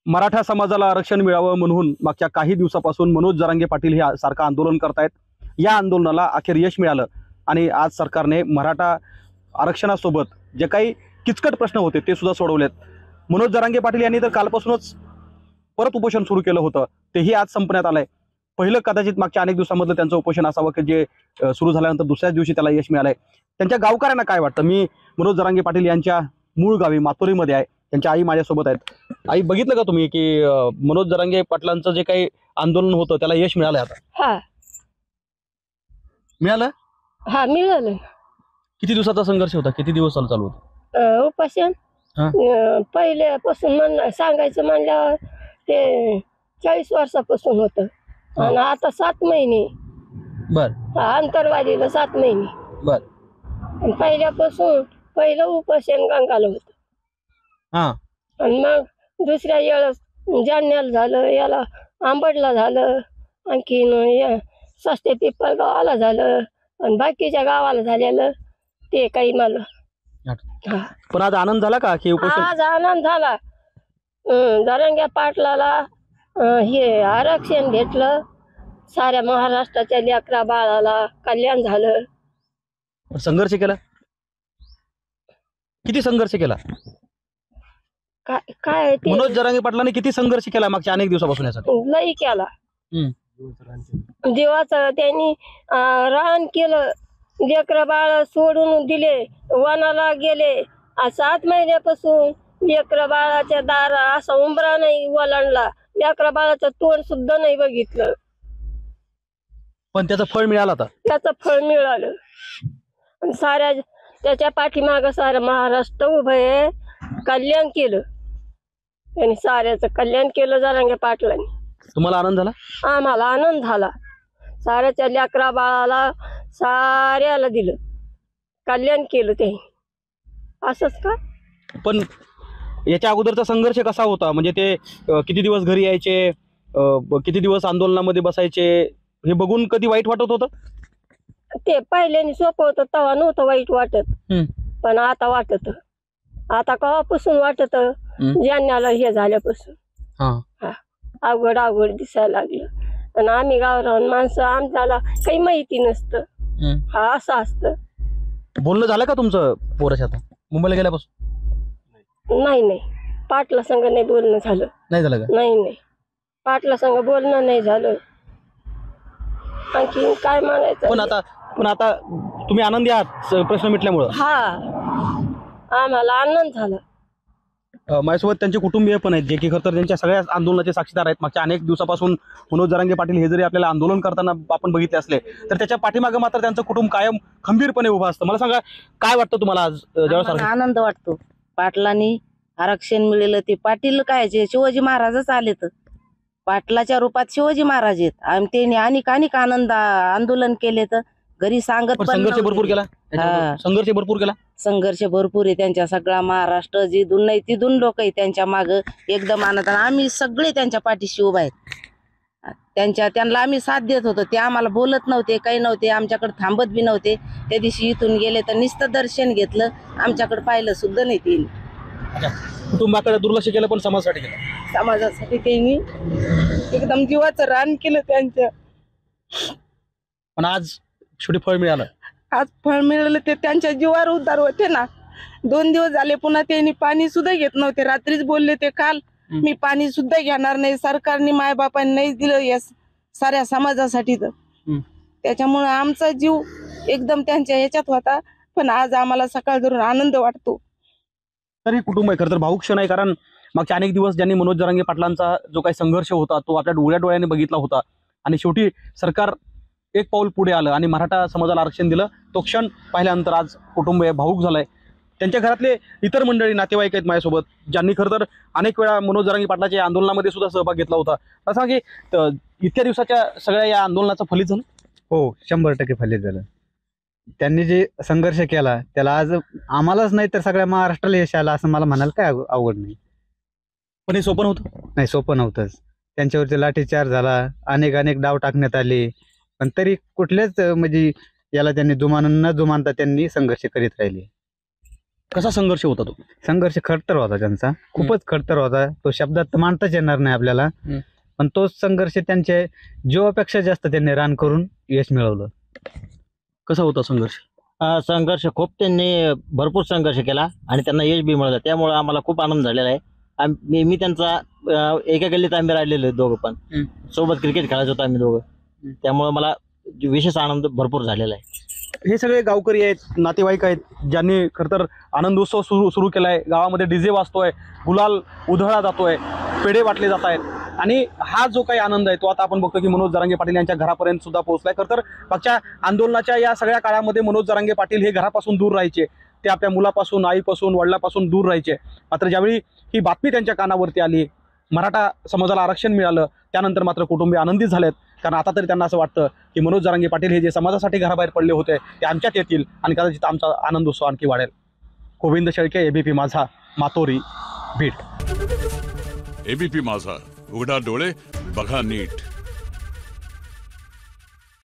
मराठा समाजाला आरक्षण मिळावं म्हणून मागच्या काही दिवसापासून मनोज जरांगे पाटील हे सारखं आंदोलन करतायत। या आंदोलनाला अखेर यश मिळालं आणि आज सरकारने मराठा आरक्षणासोबत जे काही किचकट प्रश्न होते ते सुद्धा सोडवलेत। मनोज जरांगे पाटील यांनी तर कालपासूनच परत उपोषण सुरू केलं होतं, तेही आज संपण्यात आलंय। पहिलं कदाचित मागच्या अनेक दिवसांमधलं त्यांचं उपोषण असावं की जे सुरू झाल्यानंतर दुसऱ्याच दिवशी त्याला यश मिळालंय। त्यांच्या गावकऱ्यांना काय वाटतं? मी मनोज जरांगे पाटील यांच्या मूळ गावी मातोरीमध्ये आहे, त्यांच्या आई माझ्यासोबत आहेत। आई, बघितलं का तुम्ही की मनोज जरांगे पाटलांचं जे काही आंदोलन होतं त्याला यश मिळालंय आता? हा मिळालं? हा मिळालं। किती दिवसाचा संघर्ष होता? किती दिवस चालू होता उपोषण? पहिल्यापासून सांगायचं म्हणल्यावर ते 40 वर्षापासून होतं आणि आता 7 महिने। बर अंतरवालीला 7 महिने। बर आणि पहिल्यापासून पहिलं उपोषण गंगाला होतं हा आणि मग दुसऱ्या वेळेस जालन्याला झालं, याला आंबडला झालं, आणखीन सस्ते पिपळ गावाला झालं आणि बाकीच्या गावाला झालेलं ते काही मला। पण आज आनंद झाला का की उपोषण? आज आनंद झाला। जरांगे पाटलाला हे आरक्षण भेटलं, साऱ्या महाराष्ट्राच्या लेकरा बाळाला कल्याण झालं। संघर्ष केला? किती संघर्ष केला काय ते मनोज जरांगे पाटलांनी? किती संघर्ष केला मागच्या अनेक दिवसापासून यासाठी? लई केला। देवाचं त्यांनी रान केलं, लेकरं बाळ सोडून दिले, वनाला गेले। 7 महिन्यापासून लेकरं बाळाच्या दार असा उंबरा नाही ओलांडला, लेकरं बाळाचं तोंड सुद्धा नाही बघितलं, पण त्याचं फळ मिळालं आता? त्याचं फळ मिळालं आणि साऱ्या त्याच्या पाठीमाग सारं महाराष्ट्र उभं आहे। कल्याण केलं त्यांनी, साऱ्याचं कल्याण केलं जरांगे पाटलांनी। तुम्हाला आनंद झाला? आम्हाला आनंद झाला। साऱ्याच्या लेकरा बाळाला साऱ्याला दिलं, कल्याण केलं त्यांनी। असंच का? पण याच्या अगोदरचा संघर्ष कसा होता? म्हणजे ते किती दिवस घरी यायचे, किती दिवस आंदोलनामध्ये बसायचे, हे बघून कधी वाईट वाटत होतं? ते पहिल्याने सोपं होतं तेव्हा नव्हतं वाईट वाटत, पण आता वाटत। आता केव्हापासून वाटत? जालन्याला हे झाल्यापासून अवघड अवघड दिसायला लागलं। आणि आम्ही गावरान माणसं, आमच्याला काही माहिती नसतं। हा असं असतं। बोलणं झालं का तुमचं पोराच्या आता मुंबईला गेल्यापासून? नाही, पाटला संग नाही बोलणं झालं। नाही झालं का? नाही, पाटला संग बोलणं नाही झालं। आणखी काय म्हणायचं? पण आता तुम्ही आनंदी आहात प्रश्न मिटल्यामुळं? हा, आम्हाला आनंद झाला। माझ्यासोबत त्यांचे कुटुंबीय पण आहेत, जे की खरं तर त्यांच्या सगळ्या आंदोलनाचे साक्षीदार आहेत। मागच्या अनेक दिवसापासून मनोज जरांगे पाटील हे जरी आपल्याला आंदोलन करताना आपण बघितले असले तर त्याच्या पाठीमागे मात्र त्यांचं कुटुंब कायम खंबीरपणे उभं असतं। मला सांगा, काय वाटतं तुम्हाला आज ज्यावेळेस? आनंद वाटतो। पाटलांनी आरक्षण मिळेलं ते पाटील काय शिवाजी महाराजच आले, तर पाटलाच्या रूपात शिवाजी महाराज आहेत आणि त्यांनी अनेक आनंद आंदोलन केले, तर घरी सांगत पण संघर्ष भरपूर केला। संघर्ष भरपूर आहे त्यांच्या। सगळा महाराष्ट्र जिथून नाही तिथून लोक आहे त्यांच्या माग एकदम आनंद। आम्ही सगळे त्यांच्या पाठीशी उभा आहेत। त्यांना आम्ही साथ देत होतो। ते आम्हाला बोलत नव्हते, काही नव्हते, आमच्याकडे थांबत बी नव्हते। त्या दिवशी इथून गेले तर नुसतं दर्शन घेतलं, आमच्याकडे पाहिलं सुद्धा नाही त्यांनी। कुटुंबाकडे दुर्लक्ष केलं पण समाजासाठी केलं। समाजासाठी त्यांनी एकदम जीवाचं रान केलं त्यांच्या। पण आज शेवटी फळ मिळालं। आज फळ मिळालं ते त्यांच्या जीवावर उद्धार होते ना। 2 दिवस झाले पुन्हा त्यांनी पाणी सुद्धा घेत नव्हते। रात्रीच बोलले ते काल, मी पाणी सुद्धा घेणार नाही, सरकारने मायबापांनी नाही दिलं या साऱ्या समाजासाठी। तर त्याच्यामुळे आमचा जीव एकदम त्यांच्या ह्याच्यात होता, पण आज आम्हाला सकाळ धरून आनंद वाटतो। तर हे कुटुंब आहे खरं तर भावुक क्षण आहे, कारण मागच्या अनेक दिवस ज्यांनी मनोज जरांगे पाटलांचा जो काही संघर्ष होता तो आपल्या डोळ्याने बघितला होता आणि शेवटी सरकार एक पाऊल पुढे आलं आणि मराठा समाजाला आरक्षण दिलं। तो क्षण पाहिल्यानंतर आज कुटुंब भावुक झालंय। त्यांच्या घरातले इतर मंडळी, नातेवाईक आहेत माझ्यासोबत, ज्यांनी खरं तर अनेक वेळा मनोज जरांगे पाटलाच्या आंदोलनामध्ये सुद्धा सहभाग घेतला होता। असं की इतक्या दिवसाच्या सगळ्या या आंदोलनाचं फलित झालं? हो, 100% फलित झालं। त्यांनी जे संघर्ष केला त्याला आज आम्हालाच नाही तर सगळ्या महाराष्ट्राला यश आलं असं मला म्हणायला काय अवघड नाही। पण हे सोपं नव्हतं? नाही, सोपं नव्हतंच। त्यांच्यावरती लाठीचार्ज झाला, अनेक डाव टाकण्यात आले, पण तरी कुठल्याच म्हणजे याला त्यांनी न जुमानता त्यांनी संघर्ष करीत राहिले। कसा संघर्ष होता तो? संघर्ष खडतर होता त्यांचा, खूपच खडतर होता. तो शब्दात तर मांडताच येणार नाही आपल्याला. पण तोच संघर्ष त्यांच्या जीवापेक्षा जास्त त्यांनी रान करून यश मिळवलं. कसा होता संघर्ष? संघर्ष खूप त्यांनी भरपूर संघर्ष केला आणि त्यांना यश बी मिळालं. त्यामुळे आम्हाला खूप आनंद झालेला आहे. मी त्यांचा एका गल्लीत आम्ही राहिलेलो दोघं पण सोबत क्रिकेट खेळायचो होतो आम्ही दोघं. त्यामुळे मला विशेष आनंद भरपूर झालेला आहे. हे सगळे गावकरी आहेत, नातेवाईक आहेत, ज्यांनी खरं तर आनंदोत्सव सुरू केलाय. गावामध्ये डीजे वाजतोय, गुलाल उधळला जातोय, पेढे वाटले जात आहेत आणि हा जो काही आनंद आहे तो आता आपण बघतो की मनोज जरांगे पाटील यांच्या घरापर्यंत सुद्धा पोहोचलाय. खरं तर मागच्या आंदोलनाच्या या सगळ्या काळामध्ये मनोज जरांगे पाटील हे घरापासून दूर राहायचे. ते आपल्या मुलापासून, आईपासून, वडिलापासून दूर राहायचे. मात्र ज्यावेळी ही बातमी त्यांच्या कानावरती आली, मराठा समाजाला आरक्षण मिळालं, त्यानंतर मात्र कुटुंबीय आनंदित झालेत. कारण आता तरी त्यांना असं वाटतं की मनोज जरांगे पाटील हे जे समाजासाठी घराबाहेर पडले होते ते आमच्यात येतील आणि कदाचित आमचा आनंदोत्सव आणखी वाढेल. गोविंद शेळके, एबीपी माझा, मातोरी, बीड. एबीपी माझा, उघडा डोळे बघा नीट.